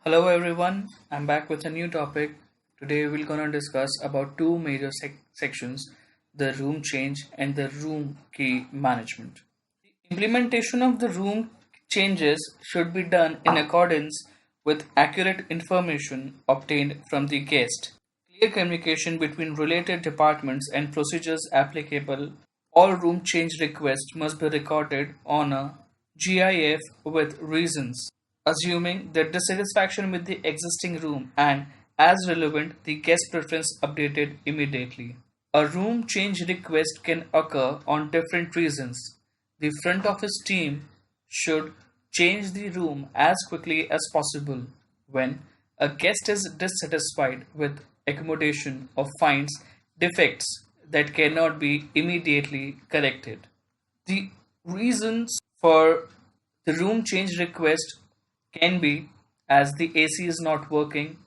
Hello everyone, I'm back with a new topic. Today we're gonna discuss about two major sections, the room change and the room key management. Implementation of the room changes should be done in accordance with accurate information obtained from the guest. Clear communication between related departments and procedures applicable. All room change requests must be recorded on a GIF with reasons, assuming the dissatisfaction with the existing room and, as relevant, the guest preference updated immediately. A room change request can occur on different reasons. The front office team should change the room as quickly as possible when a guest is dissatisfied with accommodation or finds defects that cannot be immediately corrected. The reasons for the room change request can be as the AC is not working,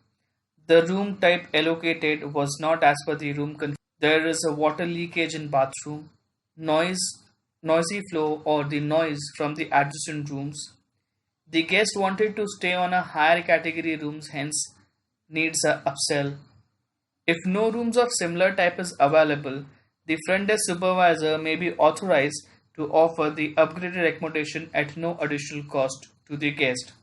the room type allocated was not as per the room configuration, there is a water leakage in bathroom, noisy flow or the noise from the adjacent rooms. The guest wanted to stay on a higher category rooms, hence needs a upsell. If no rooms of similar type is available, the front desk supervisor may be authorized to offer the upgraded accommodation at no additional cost to the guest.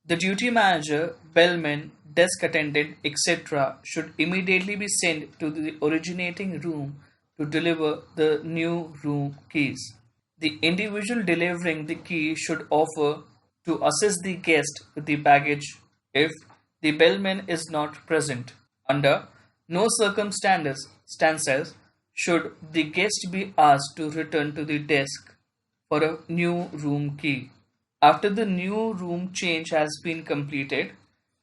The duty manager, bellman, desk attendant, etc. should immediately be sent to the originating room to deliver the new room keys. The individual delivering the key should offer to assist the guest with the baggage if the bellman is not present. Under no circumstances should the guest be asked to return to the desk for a new room key. After the new room change has been completed,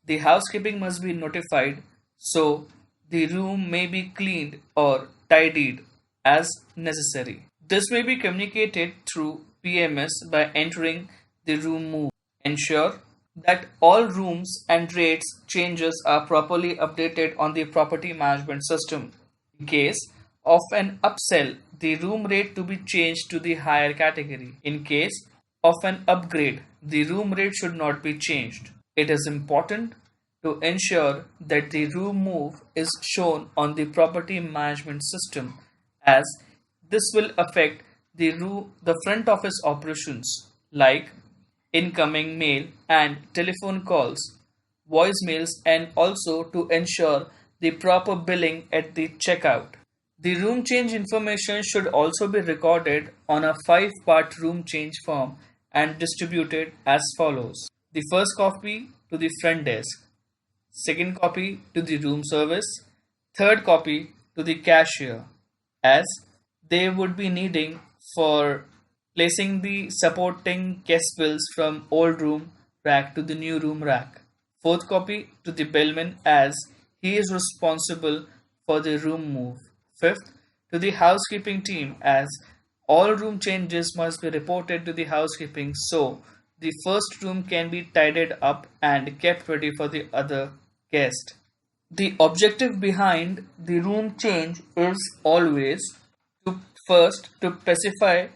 the housekeeping must be notified so the room may be cleaned or tidied as necessary. This may be communicated through PMS by entering the room move. Ensure that all rooms and rates changes are properly updated on the property management system. In case of an upsell, the room rate to be changed to the higher category. In case of an upgrade, the room rate should not be changed. It is important to ensure that the room move is shown on the property management system as this will affect the front office operations like incoming mail and telephone calls, voicemails, and also to ensure the proper billing at the checkout. The room change information should also be recorded on a 5-part room change form and distributed as follows. The first copy to the front desk, second copy to the room service, third copy to the cashier, as they would be needing for placing the supporting guest bills from old room rack to the new room rack. Fourth copy to the bellman as he is responsible for the room move. Fifth, to the housekeeping team as all room changes must be reported to the housekeeping so the first room can be tidied up and kept ready for the other guest. The objective behind the room change is always to first to specify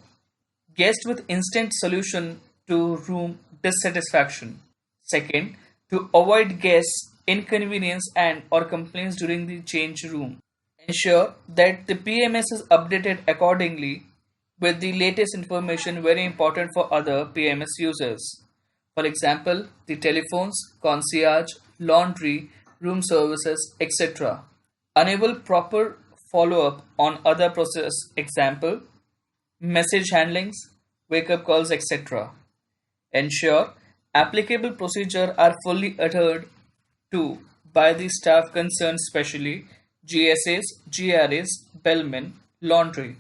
guest with instant solution to room dissatisfaction. Second, to avoid guests inconvenience and or complaints during the change room. Ensure that the PMS is updated accordingly with the latest information very important for other PMS users. For example, the telephones, concierge, laundry, room services, etc. Enable proper follow-up on other process example, message handlings, wake-up calls, etc. Ensure applicable procedures are fully adhered to by the staff concerned, especially GSAs, GRAs, bellmen, laundry.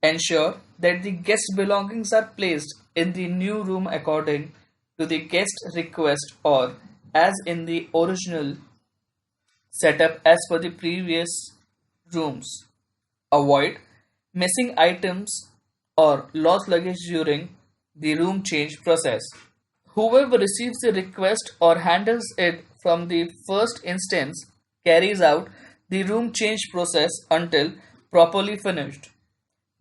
Ensure that the guest belongings are placed in the new room according to the guest request or as in the original setup as per the previous rooms. Avoid missing items or lost luggage during the room change process. Whoever receives the request or handles it from the first instance carries out the room change process until properly finished.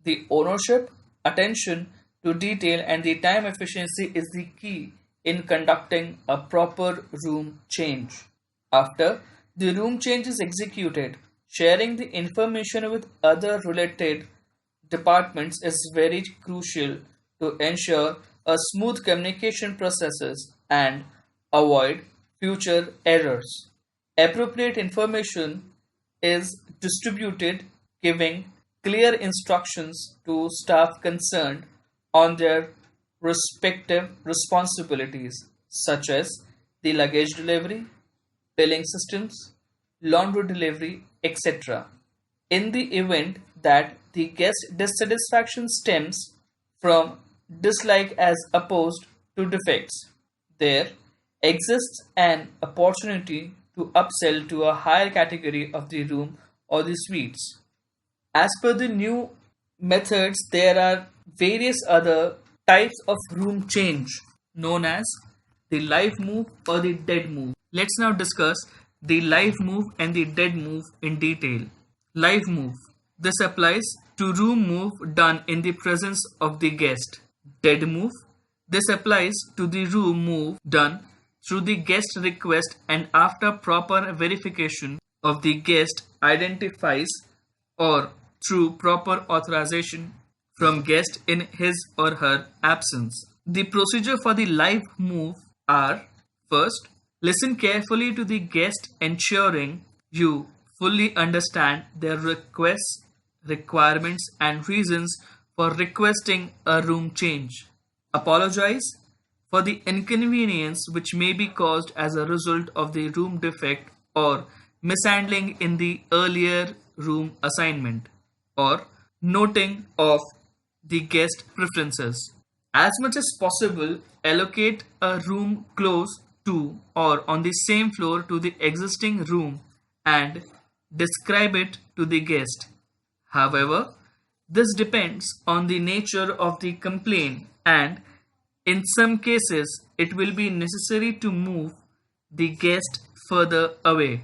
The ownership, attention to detail, and the time efficiency is the key in conducting a proper room change. After the room change is executed, sharing the information with other related departments is very crucial to ensure a smooth communication processes and avoid future errors. Appropriate information is distributed, giving clear instructions to staff concerned on their respective responsibilities, such as the luggage delivery, billing systems, laundry delivery, etc. In the event that the guest dissatisfaction stems from dislike as opposed to defects, there exists an opportunity to upsell to a higher category of the room or the suites. As per the new methods, there are various other types of room change known as the live move or the dead move. Let's now discuss the live move and the dead move in detail. Live move. This applies to room move done in the presence of the guest. Dead move. This applies to the room move done through the guest request and after proper verification of the guest identifies or through proper authorization from guest in his or her absence. The procedure for the live move are: first, listen carefully to the guest, ensuring you fully understand their requests, requirements, and reasons for requesting a room change. Apologize for the inconvenience which may be caused as a result of the room defect or mishandling in the earlier room assignment, or noting of the guest preferences. As much as possible, allocate a room close to or on the same floor to the existing room and describe it to the guest. However, this depends on the nature of the complaint, and in some cases it will be necessary to move the guest further away.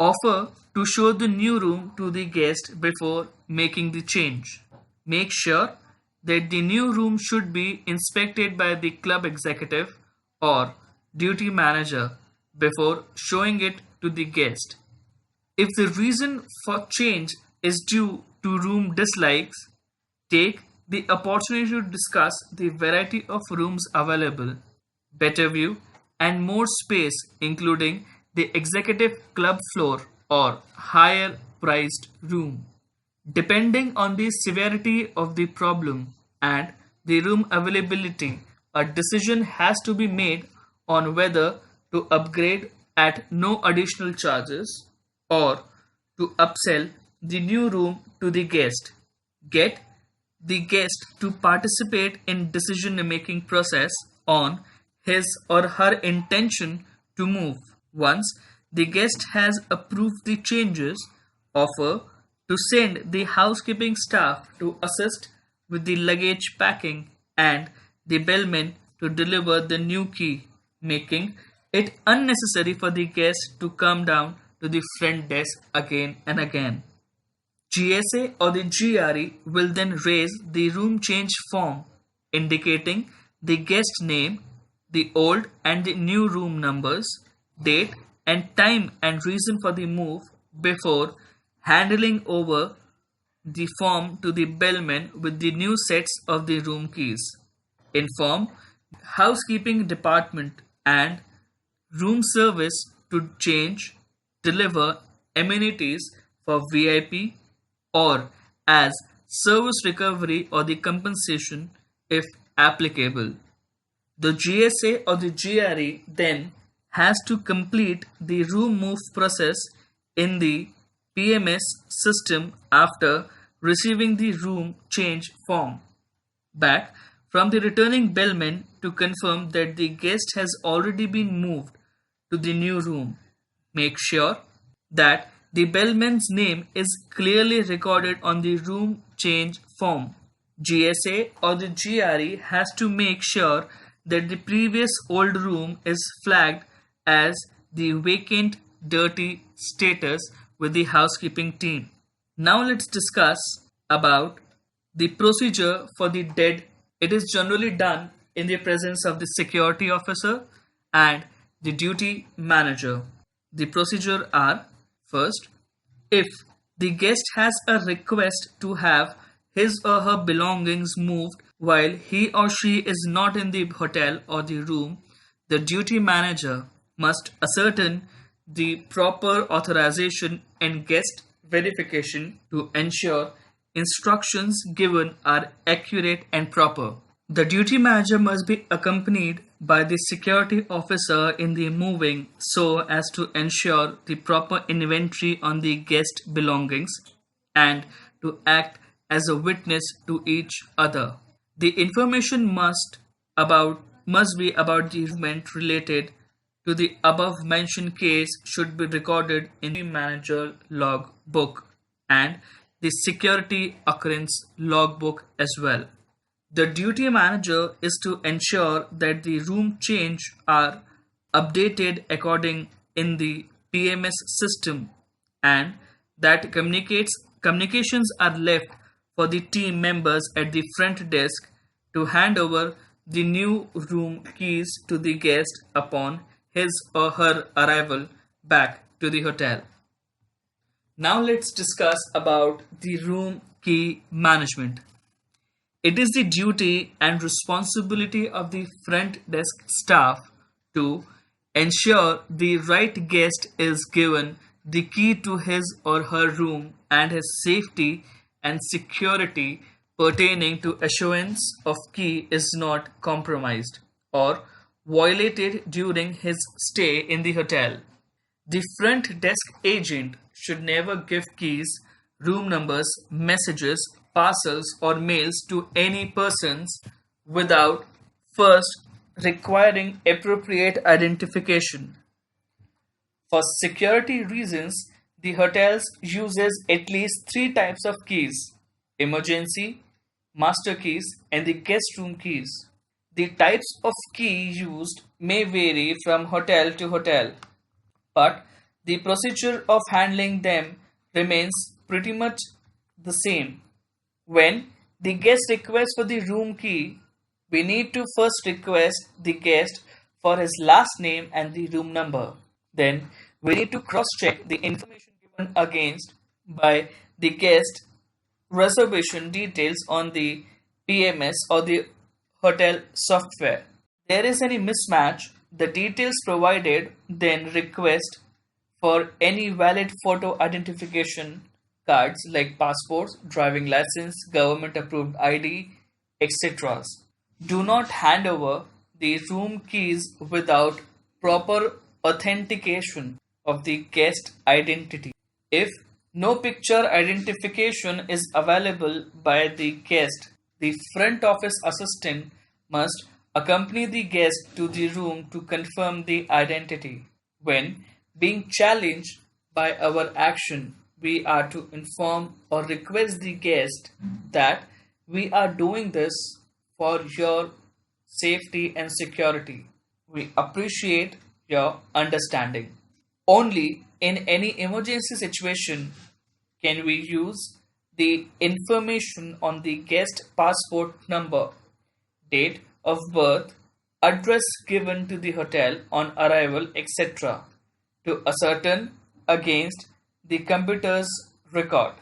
Offer to show the new room to the guest before making the change. Make sure that the new room should be inspected by the club executive or duty manager before showing it to the guest. If the reason for change is due to room dislikes, take the opportunity to discuss the variety of rooms available, better view, and more space, including the executive club floor or higher priced room. Depending on the severity of the problem and the room availability, a decision has to be made on whether to upgrade at no additional charges or to upsell the new room to the guest. Get the guest to participate in decision making process on his or her intention to move. Once the guest has approved the changes, offer to send the housekeeping staff to assist with the luggage packing and the bellman to deliver the new key, making it unnecessary for the guest to come down to the front desk again and again. GSA or the GRE will then raise the room change form indicating the guest name, the old and the new room numbers, date and time and reason for the move before handing over the form to the bellman with the new sets of the room keys. Inform housekeeping department and room service to change, deliver amenities for VIP or as service recovery or the compensation if applicable. The GSA or the GRE then has to complete the room move process in the PMS system after receiving the room change form back from the returning bellman to confirm that the guest has already been moved to the new room. Make sure that the bellman's name is clearly recorded on the room change form. GSA or the GRE has to make sure that the previous old room is flagged as the vacant dirty status with the housekeeping team. Now let's discuss about the procedure for the dead. It is generally done in the presence of the security officer and the duty manager. The procedure are: first, if the guest has a request to have his or her belongings moved while he or she is not in the hotel or the room, the duty manager must ascertain the proper authorization and guest verification to ensure instructions given are accurate and proper. The duty manager must be accompanied by the security officer in the moving so as to ensure the proper inventory on the guest belongings and to act as a witness to each other. The information must be about the event related to the above mentioned case should be recorded in the manager log book and the security occurrence logbook as well. The duty manager is to ensure that the room change are updated according in the PMS system and that communications are left for the team members at the front desk to hand over the new room keys to the guest upon his or her arrival back to the hotel. Now let's discuss about the room key management. It is the duty and responsibility of the front desk staff to ensure the right guest is given the key to his or her room and his safety and security pertaining to assurance of key is not compromised or violated during his stay in the hotel. The front desk agent should never give keys, room numbers, messages, parcels, or mails to any persons without first requiring appropriate identification. For security reasons, the hotels uses at least three types of keys: emergency, master keys, and the guest room keys. The types of key used may vary from hotel to hotel, but the procedure of handling them remains pretty much the same. When the guest requests for the room key, we need to first request the guest for his last name and the room number. Then we need to cross-check the information given against by the guest reservation details on the PMS or the hotel software. There is any mismatch, the details provided then request for any valid photo identification cards like passports, driving license, government approved ID, etc. Do not hand over the room keys without proper authentication of the guest identity. If no picture identification is available by the guest, the front office assistant must accompany the guest to the room to confirm the identity. When being challenged by our action, we are to inform or request the guest that we are doing this for your safety and security. We appreciate your understanding. Only in any emergency situation can we use the information on the guest passport number, date of birth, address given to the hotel on arrival, etc. to ascertain against the computer's record.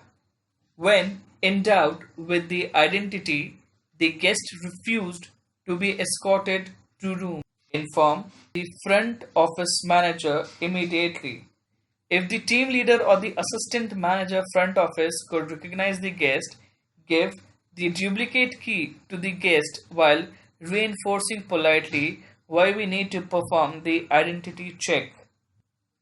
When in doubt with the identity, the guest refused to be escorted to room. Inform the front office manager immediately. If the team leader or the assistant manager front office could recognize the guest, give the duplicate key to the guest while reinforcing politely why we need to perform the identity check.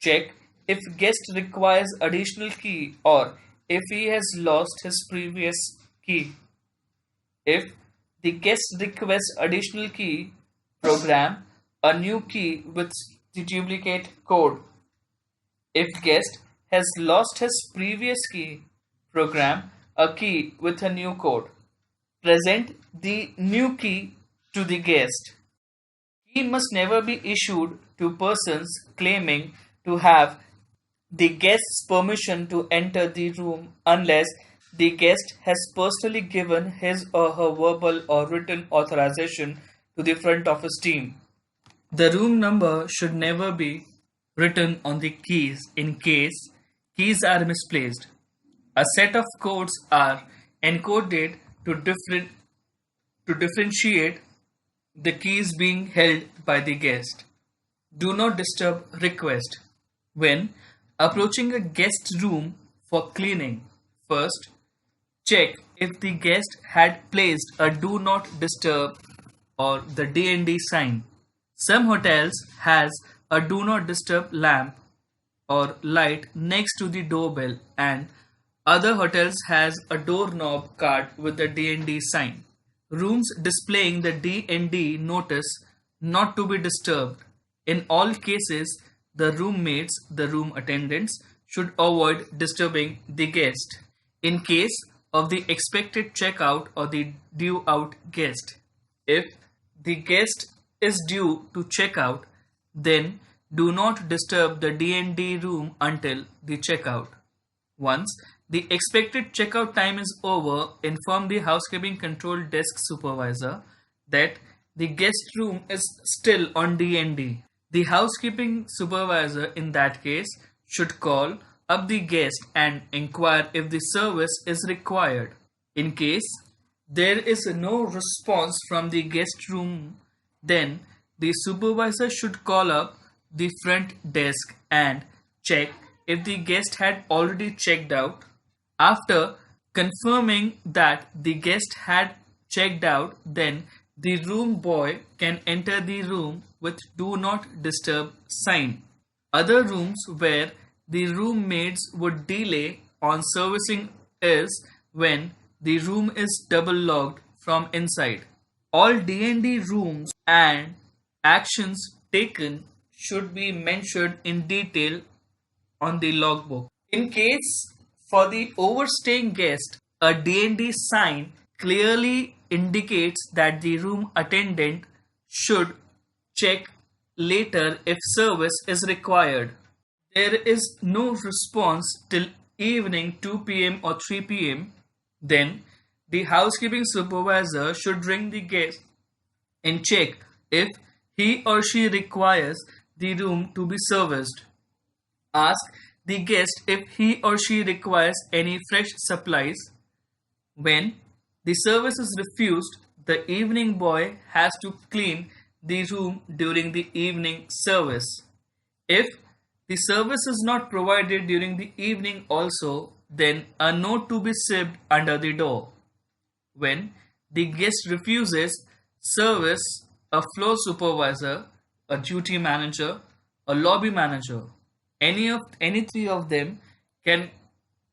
Check if guest requires additional key or if he has lost his previous key. If the guest requests additional key, program a new key with the duplicate code. If guest has lost his previous key, program a key with a new code. Present the new key to the guest. Key must never be issued to persons claiming to have the guest's permission to enter the room unless the guest has personally given his or her verbal or written authorization to the front office team. The room number should never be written on the keys in case keys are misplaced. A set of codes are encoded to differentiate the keys being held by the guest. Do not disturb request. When approaching a guest room for cleaning, first check if the guest had placed a do not disturb or the D&D sign. Some hotels has a do not disturb lamp or light next to the doorbell, and other hotels has a doorknob card with the D&D sign. Rooms displaying the D&D notice not to be disturbed. In all cases, the roommates, the room attendants, should avoid disturbing the guest. In case of the expected checkout or the due out guest, if the guest is due to check out, then do not disturb the D&D room until the checkout. Once the expected checkout time is over, inform the housekeeping control desk supervisor that the guest room is still on D&D. The housekeeping supervisor in that case should call up the guest and inquire if the service is required. In case there is no response from the guest room, then the supervisor should call up the front desk and check if the guest had already checked out. After confirming that the guest had checked out, then the room boy can enter the room with do not disturb sign. Other rooms where the roommates would delay on servicing is when the room is double locked from inside. All D&D rooms and actions taken should be mentioned in detail on the logbook. In case for the overstaying guest, a D&D sign clearly indicates that the room attendant should check later if service is required. There is no response till evening 2 p.m. or 3 p.m. Then the housekeeping supervisor should ring the guest and check if he or she requires the room to be serviced. Ask the guest if he or she requires any fresh supplies. When the service is refused, the evening boy has to clean the room during the evening service. If the service is not provided during the evening also, then a note to be served under the door. When the guest refuses service, a floor supervisor, a duty manager, a lobby manager, any three of them can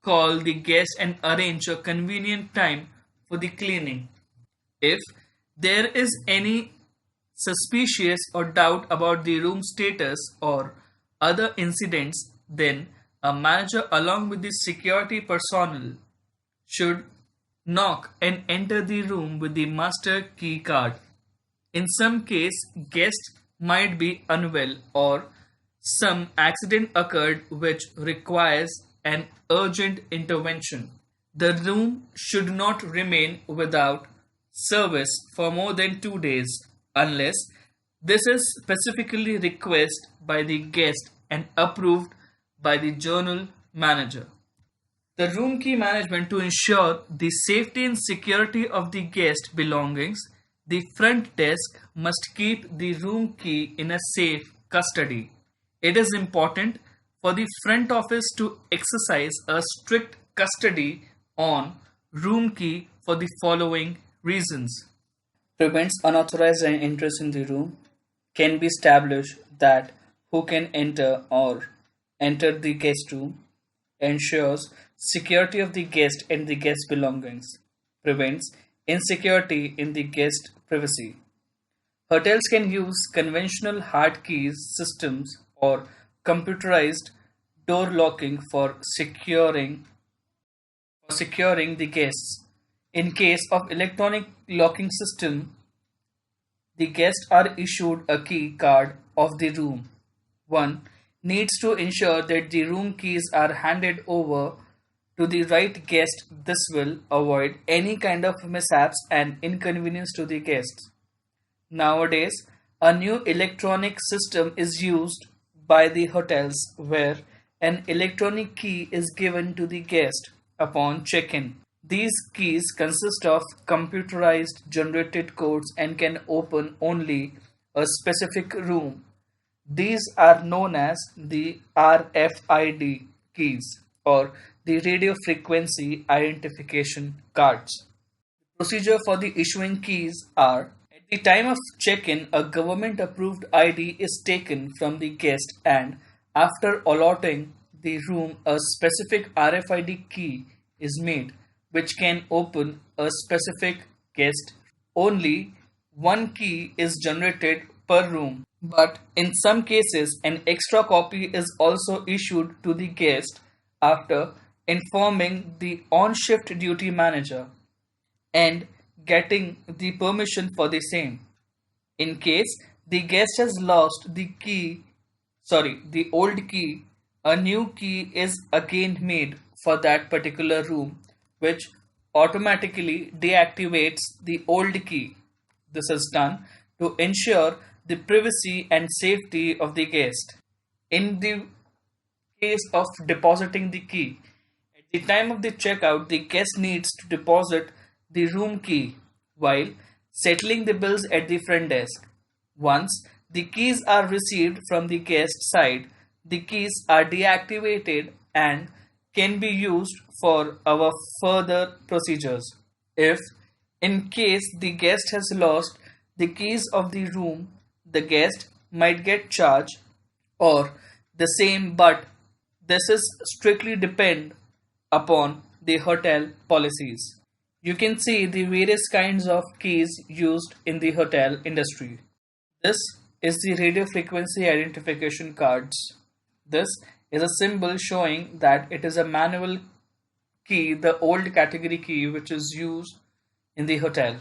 call the guest and arrange a convenient time for the cleaning. If there is any suspicious or doubt about the room status or other incidents, then a manager along with the security personnel should knock and enter the room with the master key card. In some case, guests might be unwell or some accident occurred which requires an urgent intervention. The room should not remain without service for more than 2 days unless this is specifically requested by the guest and approved by the journal manager. The room key management to ensure the safety and security of the guest belongings, the front desk must keep the room key in a safe custody. It is important for the front office to exercise a strict custody on room key for the following reasons. Prevents unauthorized entrance in the room, can be established that who can enter or enter the guest room, ensures security of the guest and the guest belongings, prevents insecurity in the guest privacy. Hotels can use conventional hard keys systems or computerized door locking for securing the guests. In case of electronic locking system, the guests are issued a key card of the room. One needs to ensure that the room keys are handed over to the right guest. This will avoid any kind of mishaps and inconvenience to the guests. Nowadays, a new electronic system is used by the hotels where an electronic key is given to the guest upon check-in. These keys consist of computerized generated codes and can open only a specific room. These are known as the RFID keys or the radio frequency identification cards. Procedure for the issuing keys are: at the time of check-in, a government approved ID is taken from the guest, and after allotting the room, a specific RFID key is made which can open a specific guest. Only one key is generated per room, but in some cases an extra copy is also issued to the guest after informing the on-shift duty manager and getting the permission for the same. In case the guest has lost the old key, a new key is again made for that particular room, which automatically deactivates the old key. This is done to ensure the privacy and safety of the guest. In the case of depositing the key, at the time of the checkout, the guest needs to deposit the room key while settling the bills at the front desk. Once the keys are received from the guest side, the keys are deactivated and can be used for our further procedures. If, in case the guest has lost the keys of the room, the guest might get charged or the same, but this is strictly depend upon the hotel policies. You can see the various kinds of keys used in the hotel industry. This is the radio frequency identification cards. This is a symbol showing that it is a manual key, the old category key which is used in the hotel.